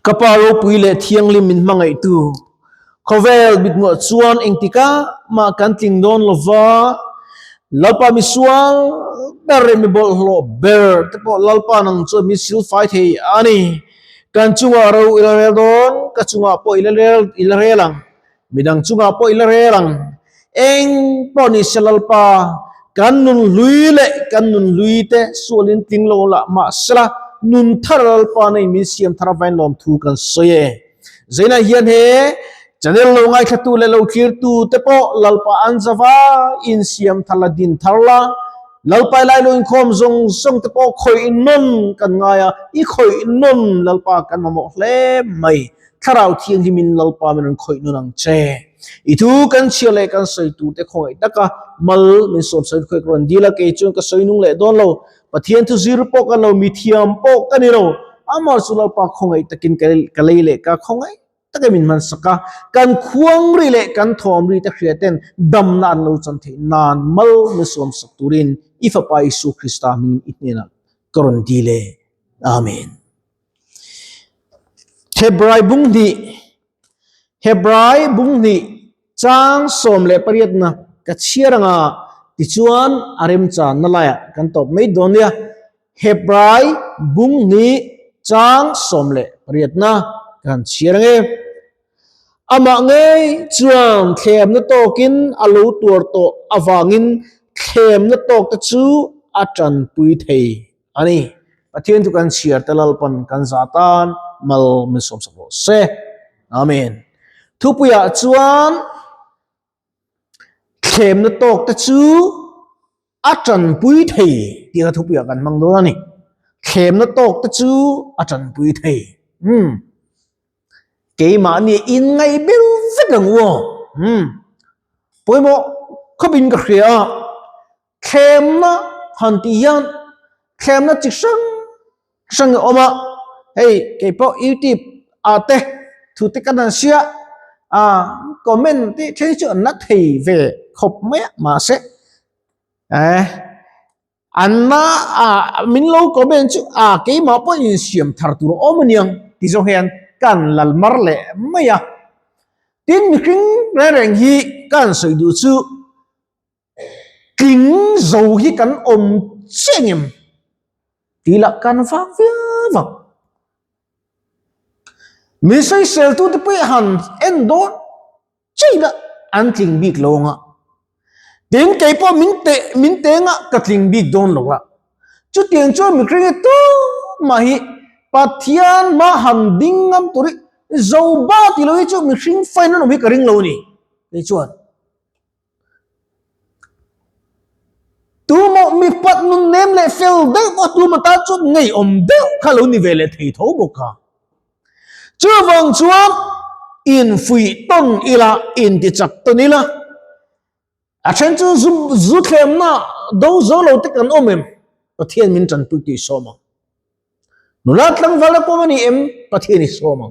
kaparo puile thiang limin mangai tu khovel bitmo chuan engtika ma kan tling don lova lalpa misual bere mi bol lo ber tepo lalpa nang chu mi sil fight he ani kan chunga ro ilare don ka chunga po ilare lang midang chunga po ilare lang eng poni selalpa kan nun luite sualin tinglo la ma sala nun tharal pa nei mi siam tharawain lom thu kan soye zaina hian he channel lo ngai khatu le lo khir tu te po lalpa anzawa in siam thaladin tharla lalpa lai lo in khom zong song te po khoi non kan ngaya i khoi non lalpa kan mamo hle mai tharau thiang himin lalpa men khoi non ang che itu kan chiale kan soi tu te khoi taka mal min som soi khoi kron dila ke chung ka soi nung le don lo pathian tu zir po kan lo mithiam po kan ni lo amar sulal pa khongai takin kalei le ka khongai takamin man saka kan khuang ri le kan thom ri ta khriaten dam nan lo chan the nan mal min som sakturin ifa pa isu krista min itnena kron dile amen Hebrai bung ni chang som le pariat na ka chiaranga tichuan arem cha nalaya kan top mai donia Hebrai bung ni chang som le pariat na kan chiarange ama ngei chuan thlem na tokin alu tur to awangin thlem na tok ta chu atran pui thei ani pathian tu kan chiar talal pan kan zatan mal min som sabo se amen thupuya chuan thlem na tok ta chu atran pui thei ti ka thupuya kan mang do ani thlem na tok ta chu atran pui thei ke ma ni in ngai bel vetang wo poimo khobin ka khria thlem na hanti yan thlem na chi sang oma hey ke po youtube ate thu te kan sia comment ti thấy chu na thei ve khop me ma se anna min lo comment chu ke ma po in siam thar tu omaniang ti zo hian kan lal mar le maya tin mi kring reng hi kan soi du chu king zo hi kan om chengem ti la kan fa via mi sai sel tu te pe han endo chida an tling big lo nga tin ke po min te nga ka tling big don lo la chu tiang chu mi kring tu ma hi pathian ma han ding ngam turi zo ba ti lo chu mi kring fain no mi ka ring lo ni le chuan tu mo mi pat nun nem le fel de mo tu ma ta chu ngei om de khalo ni vele thei tho boka chu vang chuan in fui tong ila in ti chak to nila a chen chu zu thlem na do zo lo te kan omem pathian min chan pu ti soma nulat lang vala ko mani em pathian i soma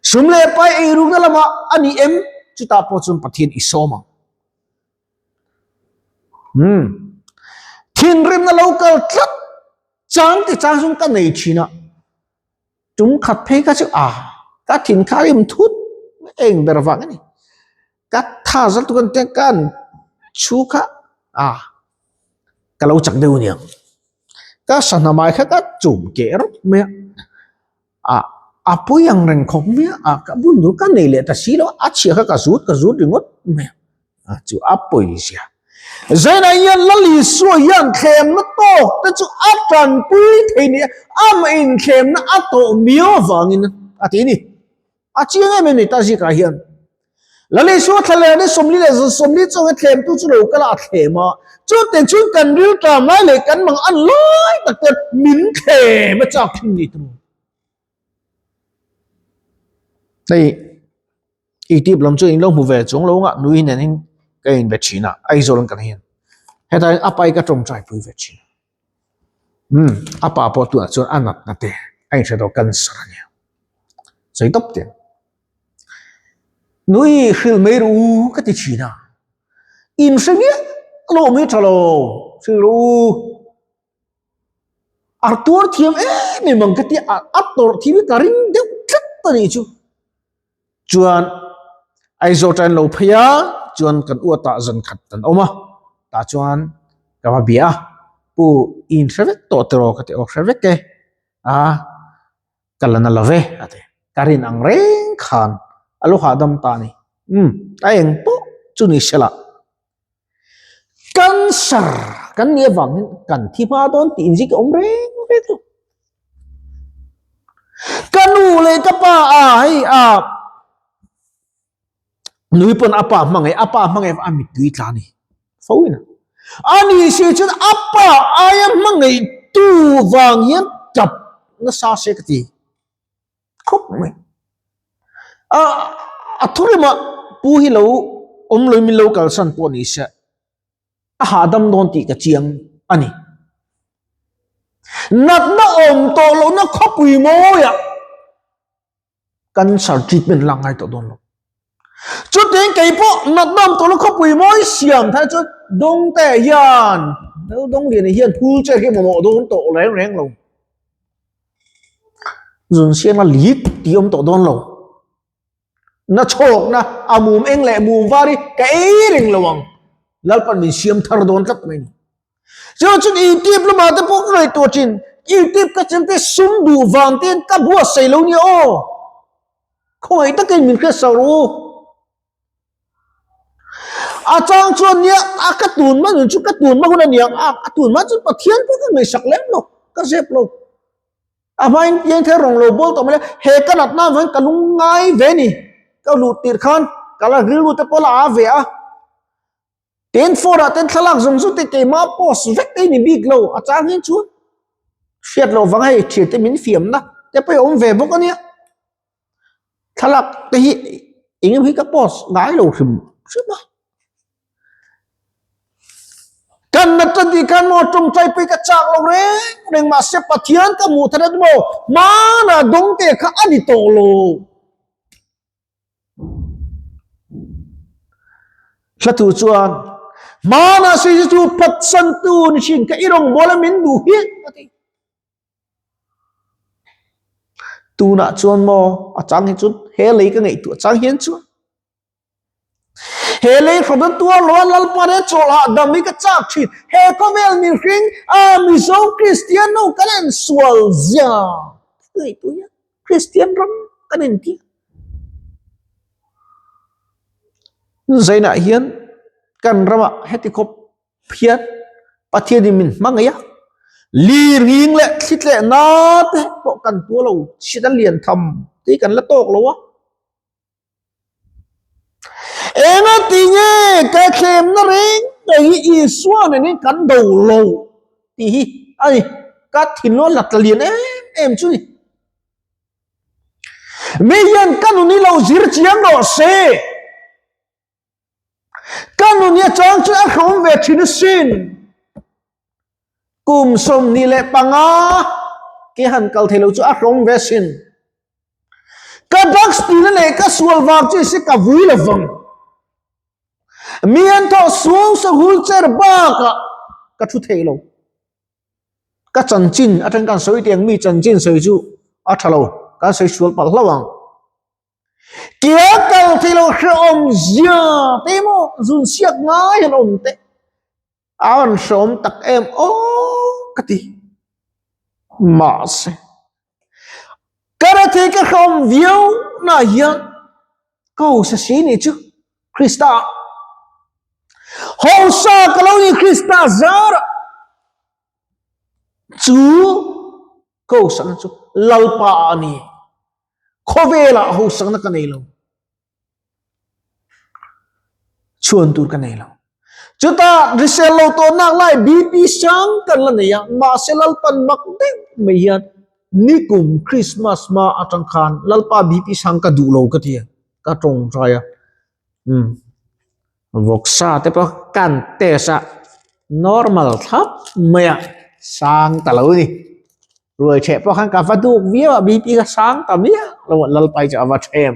sumle pai e ru na lama ani em chu ta po chun pathian i soma thin rim na local tlat chang ti chang sung ka nei china chúng khát phê các chữ các thìn khá im thút anh bè vàng này các tha rất tuần tên can chú khá cái lâu chẳng đâu nhỉ các sản phẩm mai khác các chủng kẻ rất mẹ bôi yang rèn không mẹ các bún đồ các này lệ ta xí đó chia các rút đi ngót mẹ chú bôi gì giờ này yên là lý số yên khem nó to ta chú tràn bụi thế này in khem nó to miêu vàng in thế này chỉ nghe mình ta gì cả hiện là lý số thay là nó xôm lý trong cái khem tu chú đâu cái là khem mà chú tiền chú cần riu tràm lại lấy cắn bằng ăn lối ta cần miếng khem mà chọc kinh gì tu đây ý tiếp làm cho anh long về chúng lâu ngạ núi này cái in về China ai rồi lần cái hiện hiện tại apa cái trồng trái bưởi về China apa tu là cho ăn nát thế anh sẽ đâu cần sao nhỉ rồi tóc tiền núi khil mấy ru cái gì China in sinh nhé lo mấy thằng lo sinh ru Arthur thiêm mi mang cái tia ator thì mi karing deu khat ta ni chu chuan ai zo tan lo phaya chuan kan u ta zan khat tan oma ta chuan ka ba bia pu in threvet to tero ka te ok threvet ke kalana love ate karin ang reng khan alo hadam ta ni ayeng po chuni sela kan sar kan nia wang kan thi ma don ti inji ka om reng ve tu kanu le ka pa ai nui pon apa mangai amit tui tlani foina ani se chun apa ayam mangai tu wang yan tap na sa se kati khop mai athuri ma pu hi lo om loi mi lo kal san po ni se hadam don ti ka chiang ani nat na om to lo na khopui mo ya kan sar treatment langai to don lo chút đến cái bộ nát nam tôi nó không bị mối xiềng thay chút đông tệ hiền nếu đông liền hiền thu chơi cái mồm đông tổ lén lén lòng dùn xiên là lý tiêm tổ đôn lòng nó chọc na mồm anh lẹ mồm va đi cái rình lòng lal pan mình xiêm thar đôn cắt mình cho chút y tiếp nó mà tôi bốc rồi tổ chín y tiếp các chân cái súng đủ vàng tiền các bùa xây lâu nhiều không ai tất cái mình cái sầu chang chuan nia ka tun ma nun chu ka tun ma hun ania tun ma chu pathian ko ka ngai sak lem lo ka zep lo mai yang the rong lo bol to ma he ka nat na ven ka lung ngai ve ni ka lu tir khan ka la grilu te pola a ve a ten fora ten thalak zong zu te ke ma pos vek te ni big lo chang hin chu fiat lo wang hai thir te min fiam na te pe om ve bok ania thalak te hi ingem hi ka pos ngai lo hrim ma kan na tadi kan mo tum chai pe ka chak lo reng ma se pathian ka mu thara mo ma na dong te kha ani to lo thatu chuan ma na se chu pat san tu ni shin ka irong bola min du hi tu na chuan mo chang hi chu he lei ka ngai tu chang hian chu he lei khodan tua lo lal pare chola dami ka chak thit he ko vel mi hring mi zo christian no kanan swal zia ei tu ya christian ram kanin ti zaina hian kan rama heti khop phiat pathian min mangaya lir ring le thit le na te ko kan tu lo sidan lian tham ti kan la tok lo wa ena tinge ka khem na ring ei i suan ni kan do lo ti hi ai ka thin lo lat lian em chu ni me yan kanuni lo zir chiang do se kanuni chang chu a khom ve thin sin kum som ni le panga ke han kal thelo chu a khom ve sin ka box ti le ka sual wak chu se ka vui la wang mian to suang sa hulcher ba ka thu thelo ka chan chin atang kan soi tiang mi chan chin soi chu a thalo ka soi sual pal hlawang kia kal thelo khom zia te mo zun siak ngai han om te awan som tak em kati ma se kara the ka khom viu na hian kau sa si ni chu Krista hầu sa kalau ni Krista zara chu kau sang chu lalpa ani khovela hầu sang na kanei lo chuan tur kanei lo chuta risel lo to nak lai bp sang kan la ne ya ma selal pan mak de me hian ni kum Christmas ma atang khan lalpa bp sang ka du lo ka tia ka tong raya voksa te pa kan te sa normal thap maya sang ta lo ni rồi che pa khan ka fa du via bp ka sang ta mia lo lal pai cha wa them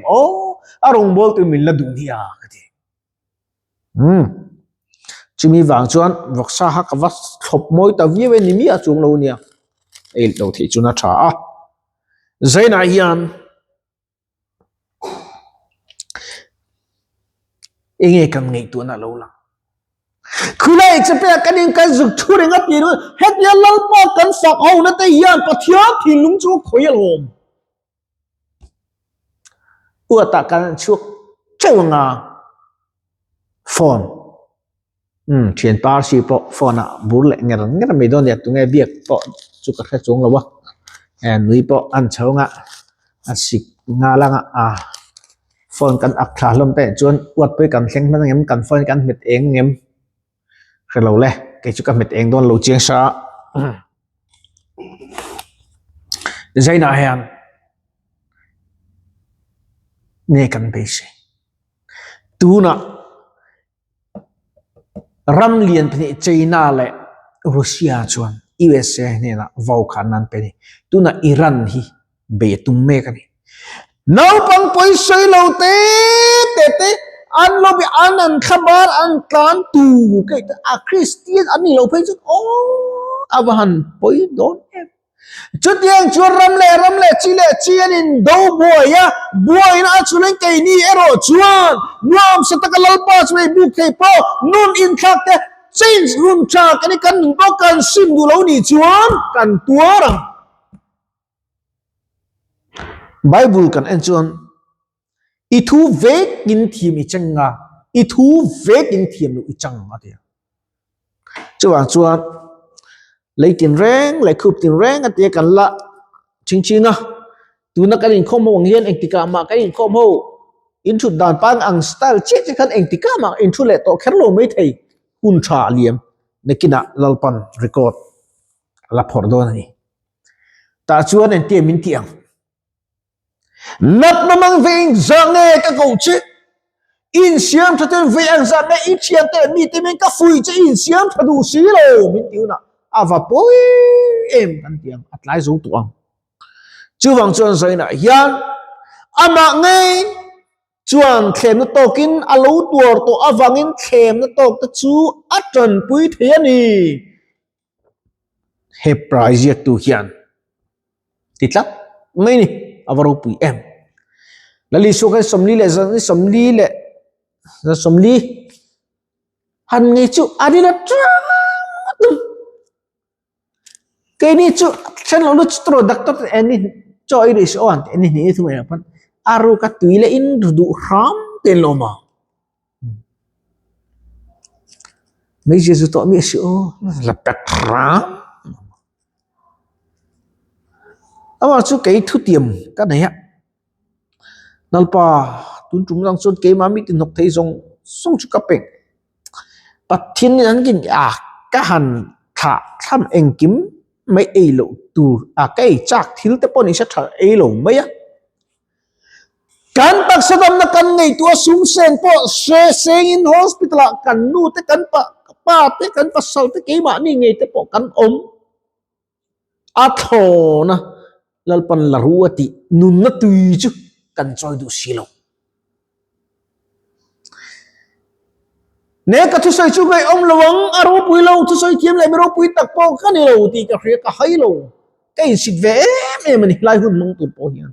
arong bol tu min la du ni a ka ti chimi wang chuan voksa ha ka wa thop moi ta via we ni mi a chung lo nia el lo thi chuna tha a zaina hian enge kan ngei tu na lo la khulai chape kanin kan zuk thuring a piru het ya lalpa kan sak ho na te hian pathia thilung chu khoyal hom uata kan chuk chewanga phone thian par si po phone a bur le ngar me don ya tu nge biak po chu ka kha chung lo wa en nui po an chhawnga asik nga langa phone kan ak thla lom te chuan wat pe kan thleng man ngem kan phone kan met eng ngem khelo le ke chu ka met eng don lo chiang sa zaina hian ne kan be se tuna ram lian phni China le Russia chuan USA ne na vau khan nan pe ni tuna Iran hi be tum me kan ni no pang poi sei lo te an lo bi an khabar an kan tu ke a Christian an ni lo pe chu avan poi don chút yang chuan ram le chi an in do boy na chulen ke ni ero chuan nuam satakalal pa chwe bu ke po nun in khak te change nun cha kan kan bo kan sim du lo ni chuan kan tuarang Bible kan en chuan I thu vek in thim I changa I thu vek in thim lu I chang ma te chuan lấy tiền reng lấy khub tiền reng at kan la ching chinga tu na kan in khom ho hian eng tika ma kan in khom ho in thut dan pang ang style che che kan eng tika ma in thu le to kherlo mai thei hun tha liam nekina lalpan record la phor don ni ta chuan en tie min tiang nap mamang veng zange ka ko che in siam thaten ve ang za me I thiam te mi te men ka fui che in siam thadu si lo min tiu na ava poi em kan tiang atlai zo tuang chu wang chuan zaina hian ama ngei chuan khem na tokin alo tuar to awangin khem na tok ta chu atran pui the ni he prize yak tu hian titlak ngei ni avaro pui em lali so kan somli le somli han ngei chu adila cái này chú chân lòng lúc trôi đặc tốt anh cho iris on anh này thu mà pan aru ka tui le in du ram ten lo ma mấy Jesus to mi sio là pet ram ama chú cái thu tiệm cái này á nalpa tun trung lang chốt cái mà mi tin học thấy song song chú cái pek bắt thiên anh kinh cái hàn thả tham anh kim mấy ấy lộ tu cái chắc thiếu tới bọn sẽ thở ấy lộ mấy á kan tak sadam na kan ngay tua sum sen po se in hospital kan nu te kan pa te kan pa sal te ke ma ni ngay te po kan atho na lalpan laruati nun na tui chu kan choi du silo ne ka thu sai chu gai lawang aro pui lo thu sai thiam le mero pui tak po kan ni lo ti ka khre ka hai lo kai sit ve em ni lai hun mong tu po hian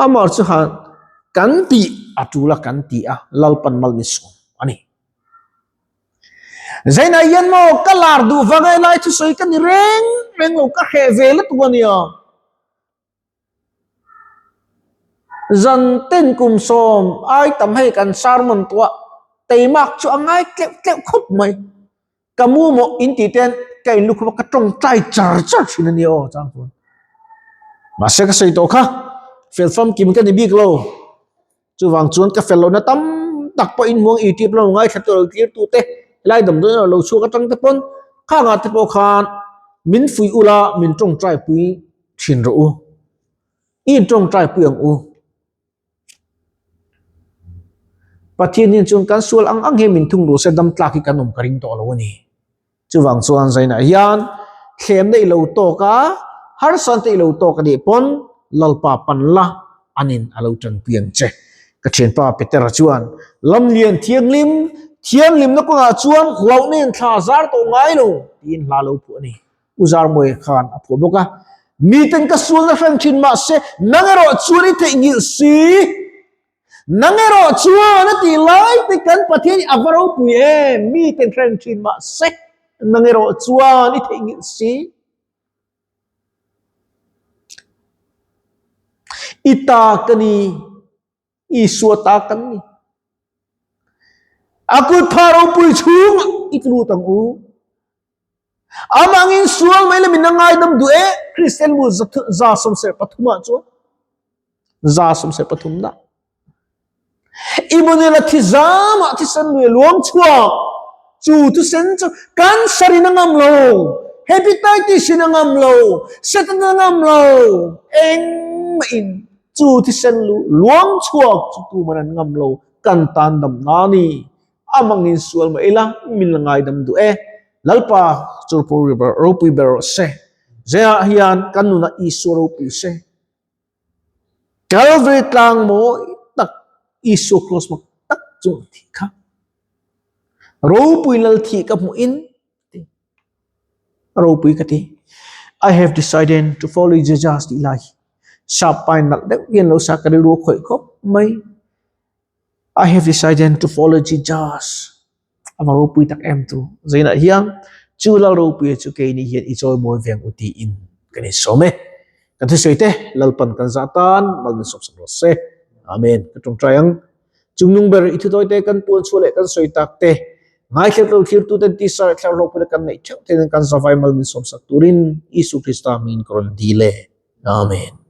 amar chu han kan ti atula kan ti lalpan mal mi so ani zaina yan mo kalar du vagai lai thu sai kan reng lo ka he ve la tu ni zan ten kum som ai tam hai kan sarmon tua tây mạc cho anh ấy kẹo khóc mày cả mua một in tỷ tiền cái lúc mà cái trong trai chả chỉ là nhiều chẳng hạn mà sẽ cái gì đó khác phèn phàm kim cái này biết lâu chú vàng chuan cái phèn lâu nó tắm đặt vào in muang YouTube lâu ngay thật rồi kia tu tê lại đầm đó là lâu xua cái trong cái pon khác ngặt cái bộ khan min phui ula min trong trai phui chín rượu in trong trai phui ang u pathian ni chung kan sul ang he min thung ru se dam tlaki kanom karing to lo ni chuwang chuan zaina hian khem nei lo to ka har san te lo to ka di pon lalpa panla anin alo tang piang che ka chen pa petera chuan lam lian thiang lim na ko nga chuan lo nen tha zar to ngai lo tin la lo pu ni uzar moy khan apo boka mi ten ka sul na hrang thin ma se nangero chuani the ngil si nangero chuan ti lai te kan pathian avaro pu e mi ten hrang thin ma se nangero chuan the ngil si ita kani iswa ta kan ni aku tharo pui chung itlu tang u amangin sual mai le minangai dam du e Christian mu za som se pathuma chu za som se pathum na ibonela thi zama thi san lu luang chua chu tu sen chu kan sari na ngam lo hepatitis na ngam lo set na ngam lo eng ma in chu thi sen lu luang chua chu tu man ngam lo kan tan dam na ni amangin sual mai la minangai dam du e lalpa churpo river ropi bero se zea hian kanuna isoro pi se Calvary tlang mo tak iso cross mo tak chung thi kha ropui lal thi ka mu in ropui ka ti I have decided to follow Jesus di lai sap pai nak de yen lo sa ka ru khoi khop mai I have decided to follow Jesus amaro pui tak em tu zaina hiang chu la ro pui chu ke ni hian i choi mo veng uti in kani some kan thu soite lalpan kan zatan mal ni sop sop se amen ka tong trayang chungnung ber i thu toi te kan pul chule kan soi tak te ngai khle to thir tu ten ti sar thlar ro pui kan nei chau te kan survival ni sop sak turin isu krista min kron dile amen